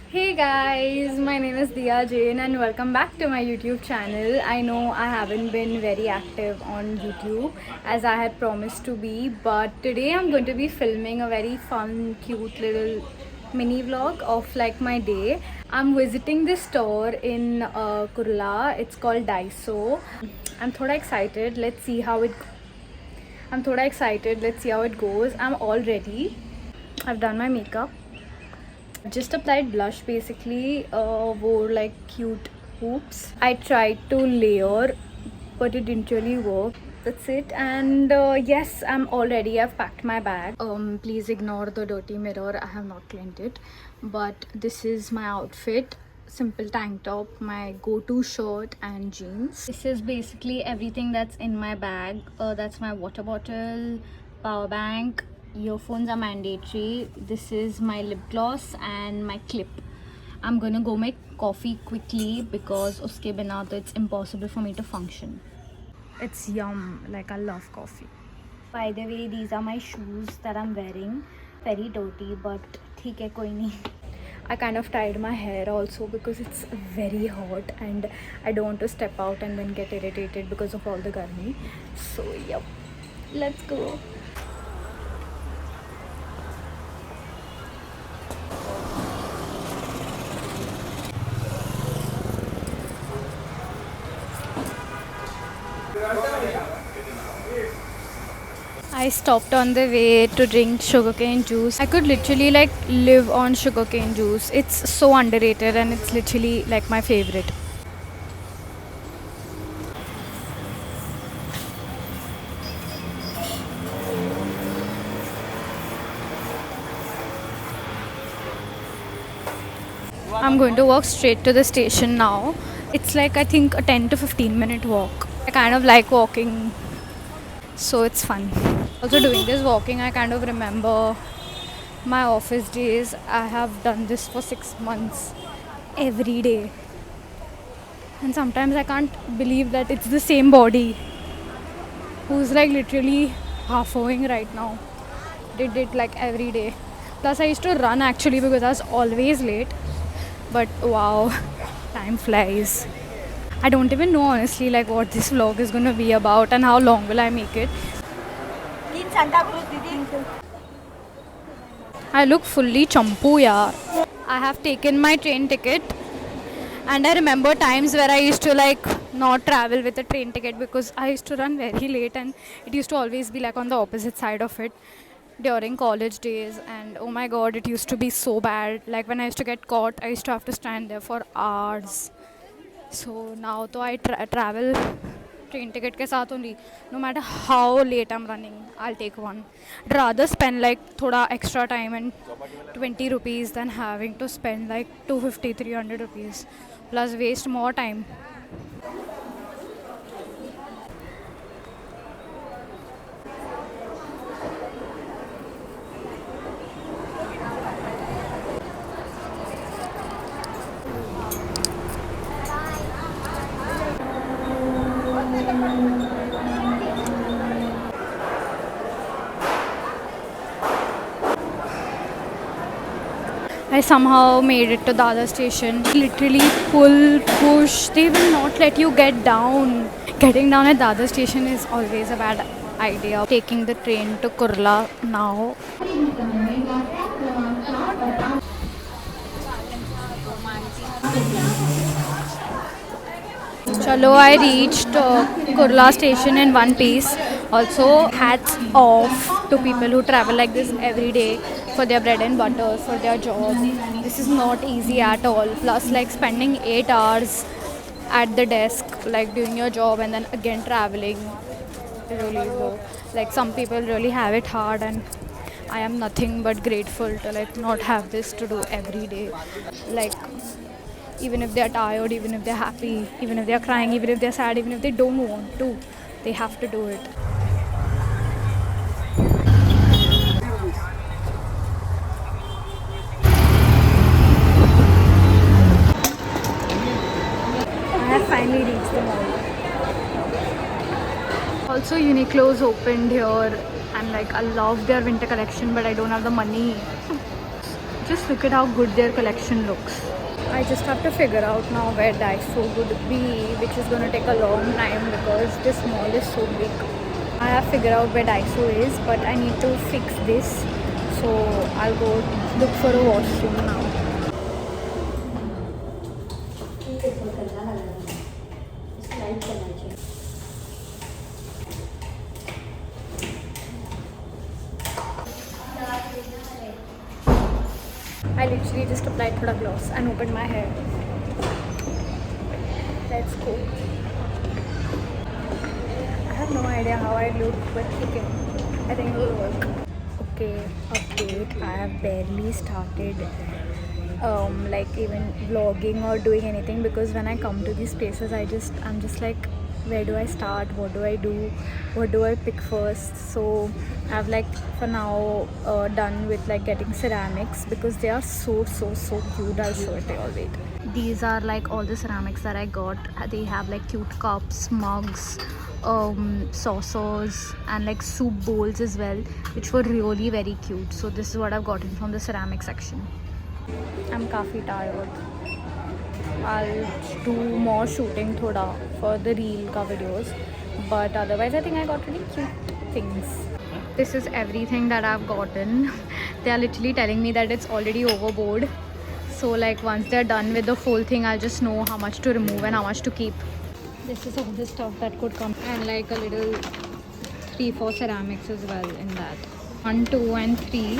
Hey guys, my name is Dia Jain and welcome back to my YouTube channel. I know I haven't been very active on YouTube as I had promised to be, but today I'm going to be filming a very fun, cute little mini vlog of like my day. I'm visiting this store in Kurla. It's called Daiso. I'm thoda excited. Let's see how it goes. I'm all ready. I've done my makeup. Just applied blush basically, wore like cute hoops. I tried to layer but it didn't really work. That's it. And yes, I'm all ready. I've packed my bag. Please ignore the dirty mirror. I have not cleaned it. But this is my outfit. Simple tank top, my go-to shirt and jeans. This is basically everything that's in my bag. That's my water bottle, power bank, earphones are mandatory. This is my lip gloss and my clip. I'm gonna go make coffee quickly because uske bina to it's impossible for me to function. It's yum, like I love coffee. By the way, these are my shoes that I'm wearing. Very dirty, but theek hai, koi nahi. I kind of tied my hair also because it's very hot and I don't want to step out and then get irritated because of all the garmi. So yep, let's go. I stopped on the way to drink sugarcane juice. I could literally like live on sugarcane juice. It's so underrated and it's literally like my favorite. I'm going to walk straight to the station now. It's like I think a 10 to 15 minute walk. I kind of like walking, so it's fun. Also doing this walking, I kind of remember my office days. I have done this for 6 months every day. And sometimes I can't believe that it's the same body who's like literally half owing right now. Did it like every day. Plus I used to run actually because I was always late. But wow, time flies. I don't even know honestly like what this vlog is gonna be about and how long will I make it. I look fully champu, yaar. I have taken my train ticket and I remember times where I used to like not travel with a train ticket because I used to run very late and it used to always be like on the opposite side of it during college days. And oh my god, it used to be so bad. Like when I used to get caught, I used to have to stand there for hours. So now to I travel train ticket के साथ only. No matter how late I'm running, I'll take one. I'd rather spend like thoda extra time and 20 rupees than having to spend like 250 300 rupees plus waste more time. I somehow made it to the other station. Literally pull, push. They will not let you get down. Getting down at the other station is always a bad idea. Taking the train to Kurla now. Chalo, I reached Kurla station in one piece. Also, hats off to people who travel like this every day for their bread and butter, for their job. This is not easy at all. Plus, like spending 8 hours at the desk, like doing your job and then again traveling. Really low. Like some people really have it hard, and I am nothing but grateful to like not have this to do every day. Like even if they're tired, even if they're happy, even if they're crying, even if they're sad, even if they don't want to, they have to do it. I have finally reached the mall. Also, Uniqlo's opened here, and like I love their winter collection, but I don't have the money. Just look at how good their collection looks. I just have to figure out now where Daiso would be, which is going to take a long time because this mall is so big. I have figured out where Daiso is, but I need to fix this. So I'll go look for a washroom now. I literally just applied thoda gloss and opened my hair. Let's go. I have no idea how I look, but okay. I think it will work. Okay, update. I have barely started like even vlogging or doing anything, because when I come to these places I'm just like, where do I start, what do I do, what do I pick first? So I've like for now done with like getting ceramics because they are so cute. I'll show it to you all. Wait, these are like all the ceramics that I got. They have like cute cups, mugs, saucers and like soup bowls as well, which were really very cute. So this is what I've gotten from the ceramic section. I'm काफ़ी tired. I'll do more shooting thoda for the reel ka videos, but otherwise I think I got really cute things. This is everything that I've gotten. They are literally telling me that it's already overboard. So like once they're done with the full thing, I'll just know how much to remove and how much to keep. This is all the stuff that could come, and like a little 3-4 ceramics as well in that. 1, 2 and 3.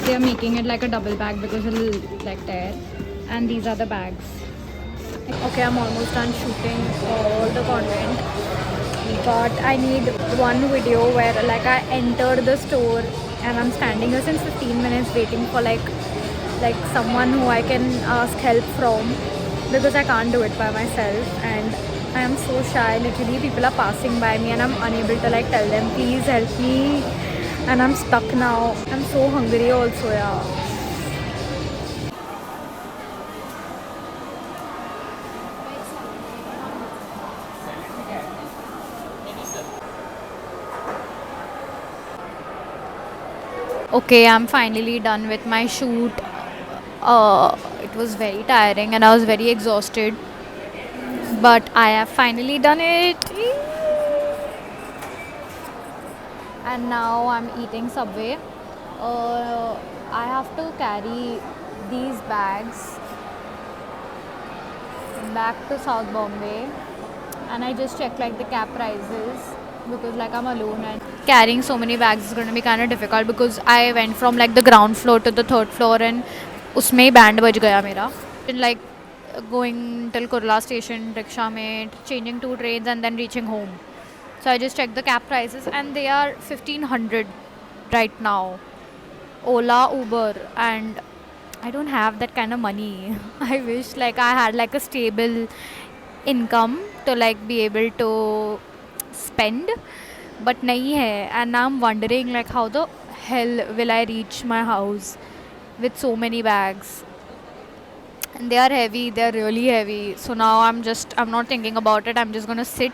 They are making it like a double bag because it'll like tear. And these are the bags. Okay, I'm almost done shooting all the content, but I need one video where like I enter the store and I'm standing here since 15 minutes waiting for like someone who I can ask help from, because I can't do it by myself and I am so shy. Literally people are passing by me and I'm unable to like tell them please help me, and I'm stuck now. I'm so hungry also, yeah. Okay, I'm finally done with my shoot. It was very tiring and I was very exhausted, but I have finally done it. And now I'm eating Subway. I have to carry these bags back to South Bombay, and I just checked like the cab prices because like I'm alone and carrying so many bags is going to be kind of difficult, because I went from like the ground floor to the 3rd floor and usme band baj gaya mera. And like going till Kurla station, rickshaw mein, changing 2 trains and then reaching home. So I just checked the cab prices and they are 1500 right now. Ola, Uber, and I don't have that kind of money. I wish like I had like a stable income to like be able to spend, but nahi hai. And now I'm wondering like how the hell will I reach my house with so many bags, and they are heavy, they are really heavy. So now I'm not thinking about it. I'm just gonna sit,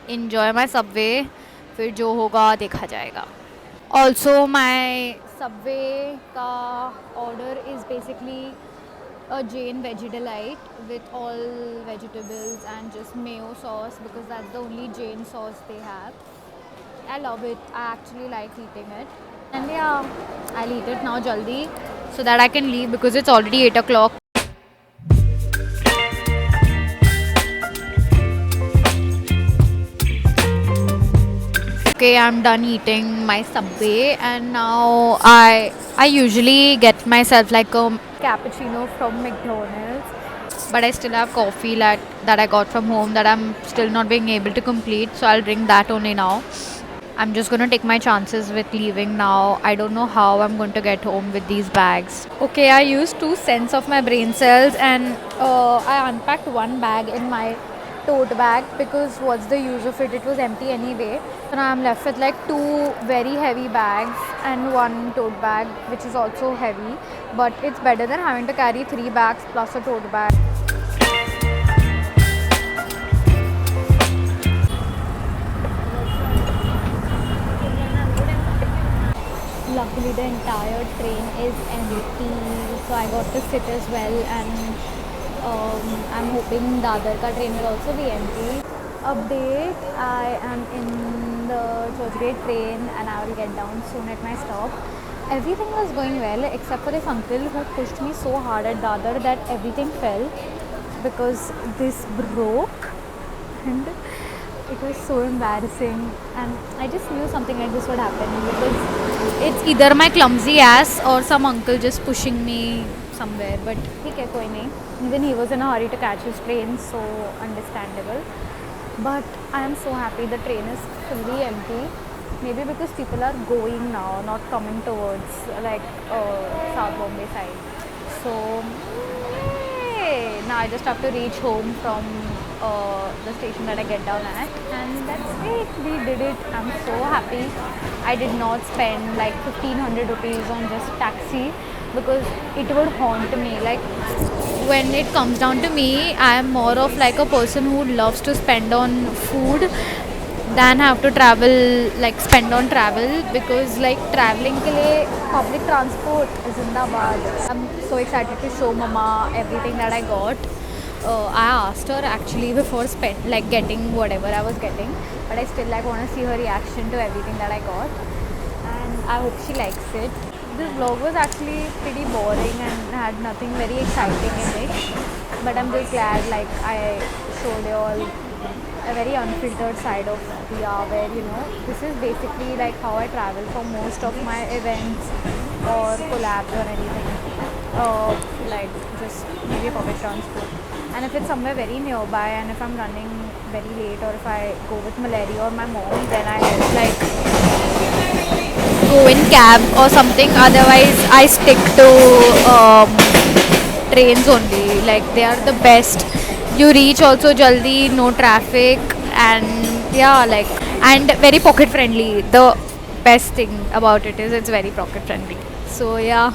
enjoy my Subway, फिर जो होगा देखा जाएगा. Also my Subway ka order is basically a Jain Vegetalite with all vegetables and just mayo sauce, because that's the only Jain sauce they have. I love it. I actually like eating it. And yeah, I'll eat it now jaldi so that I can leave because it's already 8 o'clock. Okay, I'm done eating my Subway, and now I usually get myself like a cappuccino from McDonald's, but I still have coffee that I got from home that I'm still not being able to complete, so I'll drink that only now. I'm just gonna take my chances with leaving now. I don't know how I'm going to get home with these bags. Okay, I used 2 cents of my brain cells and I unpacked one bag in my tote bag because what's the use of it? It was empty anyway. So now I'm left with like 2 very heavy bags and 1 tote bag which is also heavy, but it's better than having to carry 3 bags plus a tote bag. luckily the entire train is empty, so I got to sit as well, and I'm hoping Dadar ka train will also be empty. Update, I am in the Churchgate train and I will get down soon at my stop. Everything was going well except for this uncle who pushed me so hard at Dadar that everything fell because this broke, and it was so embarrassing, and I just knew something like this would happen because it's either my clumsy ass or some uncle just pushing me somewhere. But ठीक है, कोई नहीं. Even he was in a hurry to catch his train, so understandable. But I am so happy the train is fully empty. Maybe because people are going now, not coming towards like South Bombay side. So yay! Now I just have to reach home from the station that I get down at, and that's it. We did it. I'm so happy. I did not spend like 1500 rupees on just taxi because it would haunt me. Like when it comes down to me, I am more of like a person who loves to spend on food than have to travel, like spend on travel, because like traveling ke liye public transport is zindabad. I'm so excited to show mama everything that I got. I asked her actually before like getting whatever I was getting, but I still like want to see her reaction to everything that I got, and I hope she likes it. This vlog was actually pretty boring and had nothing very exciting in it, but I'm just glad like I showed you all a very unfiltered side of Dia, where this is basically like how I travel for most of my events or collabs or anything, like just maybe public transport. And if it's somewhere very nearby and if I'm running very late or if I go with Malaria or my mom, then I like go in cab or something. Otherwise I stick to trains only. Like they are the best. You reach also jaldi, no traffic, and yeah, like, and very pocket friendly. The best thing about it is it's very pocket friendly. So yeah.